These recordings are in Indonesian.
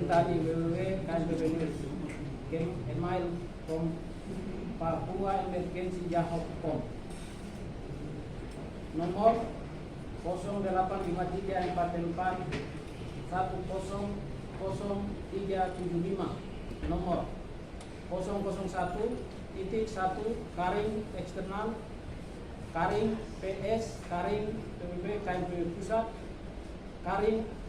Sentani KNPB News. Email from Papua Emergency Jahop.com. Nomor 085344100375. Nomor 001.1 Karing eksternal Karing PS Karing PBB KNPB Pusat Karing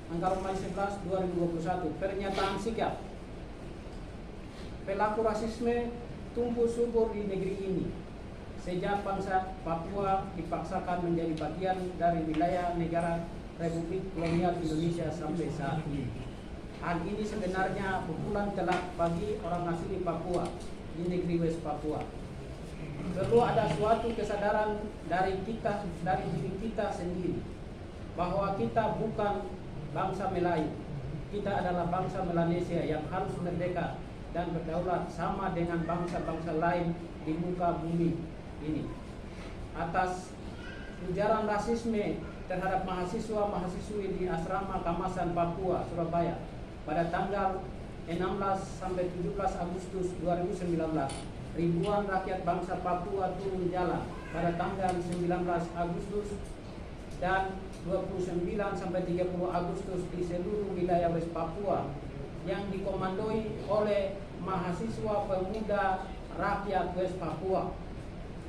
Angka Romawi 11 2021. Pernyataan sikap pelaku rasisme tumbuh subur di negeri ini sejak bangsa Papua dipaksakan menjadi bagian dari wilayah negara Republik Kolonial Indonesia sampai saat ini. Hal ini sebenarnya berulang telak bagi orang asli Papua di negeri West Papua. Perlu ada suatu kesadaran dari diri kita sendiri bahwa kita bukan bangsa Melayu. Kita adalah bangsa Melanesia yang harus merdeka dan berdaulat sama dengan bangsa-bangsa lain di muka bumi ini. Atas ujaran rasisme terhadap mahasiswa-mahasiswi di Asrama Kamasan Papua, Surabaya pada tanggal 16 sampai 17 Agustus 2019, ribuan rakyat bangsa Papua turun jalan pada tanggal 19 Agustus dan 29 sampai 30 Agustus di seluruh wilayah West Papua yang dikomandoi oleh mahasiswa pemuda rakyat West Papua.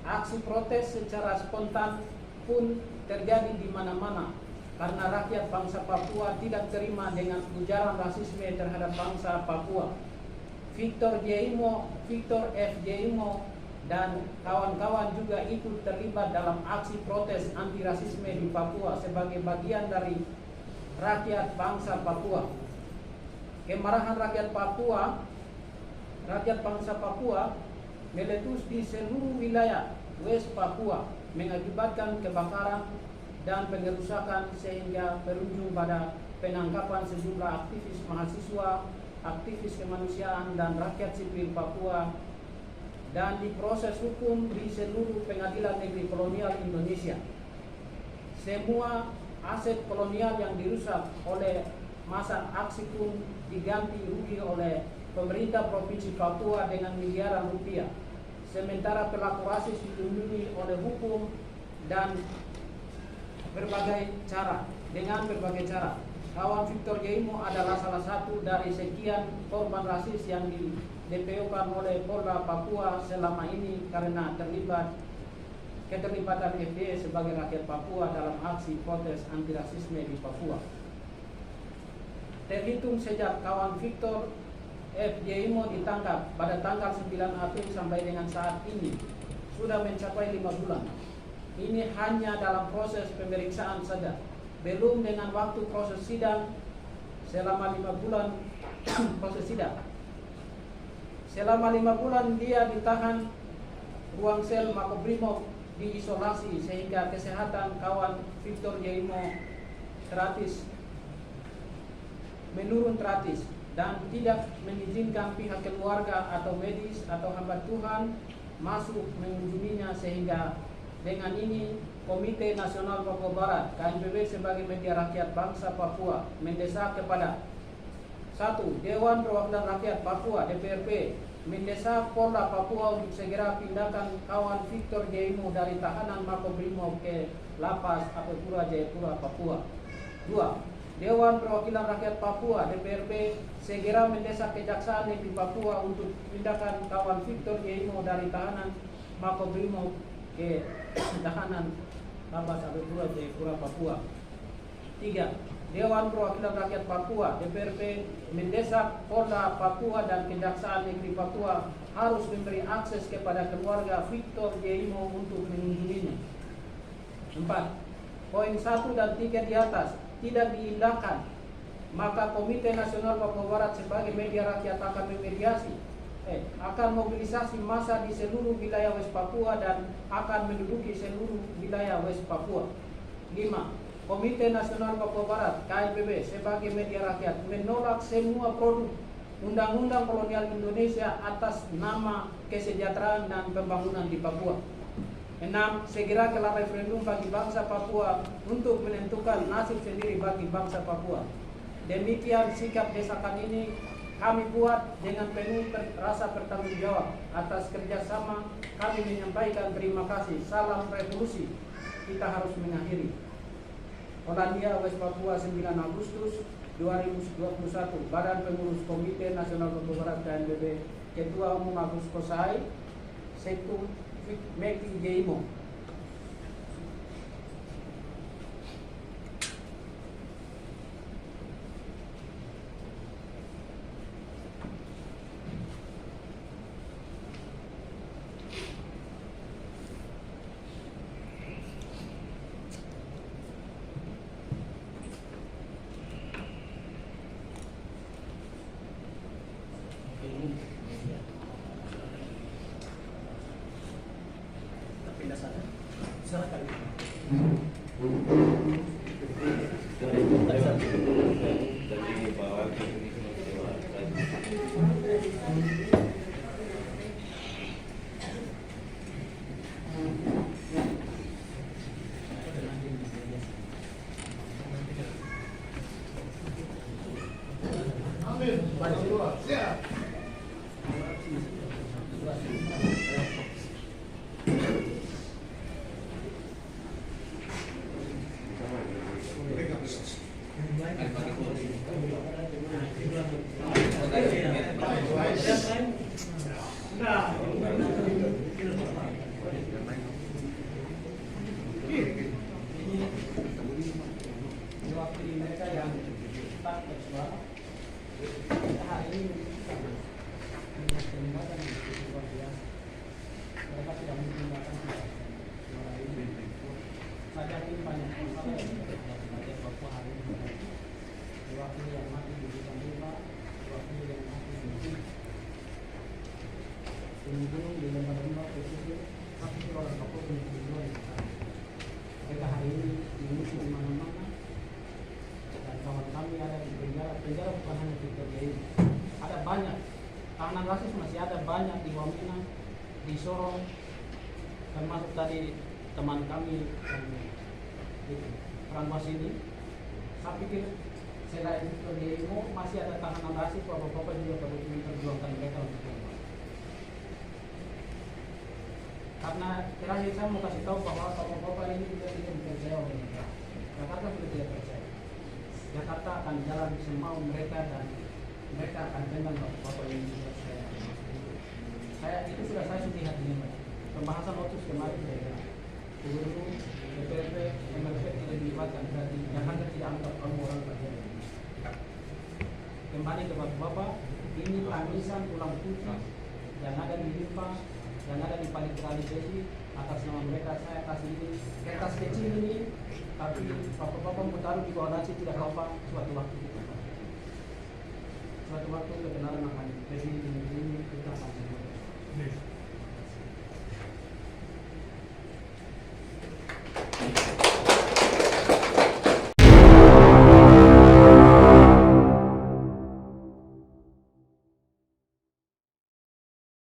Aksi protes secara spontan pun terjadi di mana-mana karena rakyat bangsa Papua tidak terima dengan ujaran rasisme terhadap bangsa Papua. Victor F. Jeimo dan kawan-kawan juga ikut terlibat dalam aksi protes anti rasisme di Papua sebagai bagian dari rakyat bangsa Papua. Kemarahan rakyat bangsa Papua meletus di seluruh wilayah West Papua, mengakibatkan kebakaran dan pengerusakan sehingga berujung pada penangkapan sejumlah aktivis mahasiswa, aktivis kemanusiaan dan rakyat sipil Papua dan diproses hukum di seluruh pengadilan negeri kolonial Indonesia. Semua aset kolonial yang dirusak oleh masa aksi pun diganti rugi oleh pemerintah Provinsi Papua dengan miliaran rupiah. Sementara pelaku rasis dilindungi oleh hukum dan dengan berbagai cara. Kawan Victor Jeimo adalah salah satu dari sekian korban rasis yang di-DPO-kan oleh Polda Papua selama ini karena keterlibatan FDI sebagai rakyat Papua dalam aksi protes anti rasisme di Papua. Terhitung sejak kawan Victor F. Jeimo ditangkap pada tanggal 9 April sampai dengan saat ini sudah mencapai 5 bulan. Ini hanya dalam proses pemeriksaan saja, belum dengan waktu proses sidang selama 5 bulan proses sidang. Selama 5 bulan dia ditahan ruang sel Makobrimob diisolasi sehingga kesehatan kawan Victor Jeimo menurun teratis dan tidak mengizinkan pihak keluarga atau medis atau hamba Tuhan masuk mengunjunginya, sehingga dengan ini Komite Nasional Papua Barat KNPB sebagai media rakyat bangsa Papua mendesak kepada 1. Dewan Perwakilan Rakyat Papua DPRP mendesak Polda Papua untuk segera pindahkan kawan Victor Jeimo dari tahanan Makobrimob ke Lapas Apipura Jayapura Papua. 2. Dewan Perwakilan Rakyat Papua DPRP segera mendesak Kejaksaan Negeri Papua untuk pindahkan kawan Victor Jeimo dari tahanan Makobrimob ke tahanan Lapas Apipura Jayapura Papua. 3. Dewan Perwakilan Rakyat Papua DPRP mendesak Polda Papua dan Kejaksaan Negeri Papua harus memberi akses kepada keluarga Victor Jeimo untuk mengunjunginya. 4. Poin 1 dan 3 di atas tidak diindahkan, maka Komite Nasional Papua Barat sebagai media rakyat akan mobilisasi massa di seluruh wilayah West Papua dan akan menduduki seluruh wilayah West Papua. 5. Komite Nasional Papua Barat KNPB sebagai media rakyat menolak semua produk Undang-Undang Kolonial Indonesia atas nama kesejahteraan dan pembangunan di Papua. 6. Segera gelar referendum bagi bangsa Papua untuk menentukan nasib sendiri bagi bangsa Papua. Demikian sikap desakan ini kami buat dengan penuh rasa bertanggung jawab atas kerjasama. Kami menyampaikan terima kasih. Salam revolusi. Kita harus mengakhiri. Hollandia, West Papua, 9 Agustus 2021. Badan Pengurus Komite Nasional Papua Barat KNBB, Ketua Umum Agus Kosai, Sektu Meki Jeimo. Mewakili mereka yang tak bersuara hari ini mereka tidak menggunakan suara ini. Saja ini banyak masalah yang Papua hari ini. Mewakili yang mati di bidang lima, mewakili yang mati di gunung di lembaga lima presiden, tapi orang Papua punya tujuan. Mereka hari ini dimusuh di mana-mana. Kawan kami ada di penjara bukan hanya Victor ini, ada banyak tahanan rasis, masih ada banyak di Wamena, di Sorong, termasuk tadi teman kami di Rangwas ini. Saya pikir selain Victor Diego masih ada tahanan rasis, bapak-bapak juga perlu memperjuangkan mereka untuk keluar. Karena terakhir saya mau kasih tahu bahwa bapak-bapak ini juga tidak dipercaya oleh mereka. Jakarta sudah tidak percaya. Jakarta akan jalan semau mereka dan mereka akan tendang bapak ini juga saya itu sudah saya lihat ini pembahasan otus kemarin saya gubernur DPRD MLC tidak dilibatkan berarti Jakarta tidak anggap kamu orang bagian. Kembali ke bapak ini tangisan tulang putih yang ada di Limpa, yang ada di Paling Besi atas nama mereka. Saya kasih ini kertas kecil ini, tapi bapak-bapak mau taruh di bawah nasi tidak apa suatu waktu kita. Suatu waktu kebenaran akan jadi ini kita akan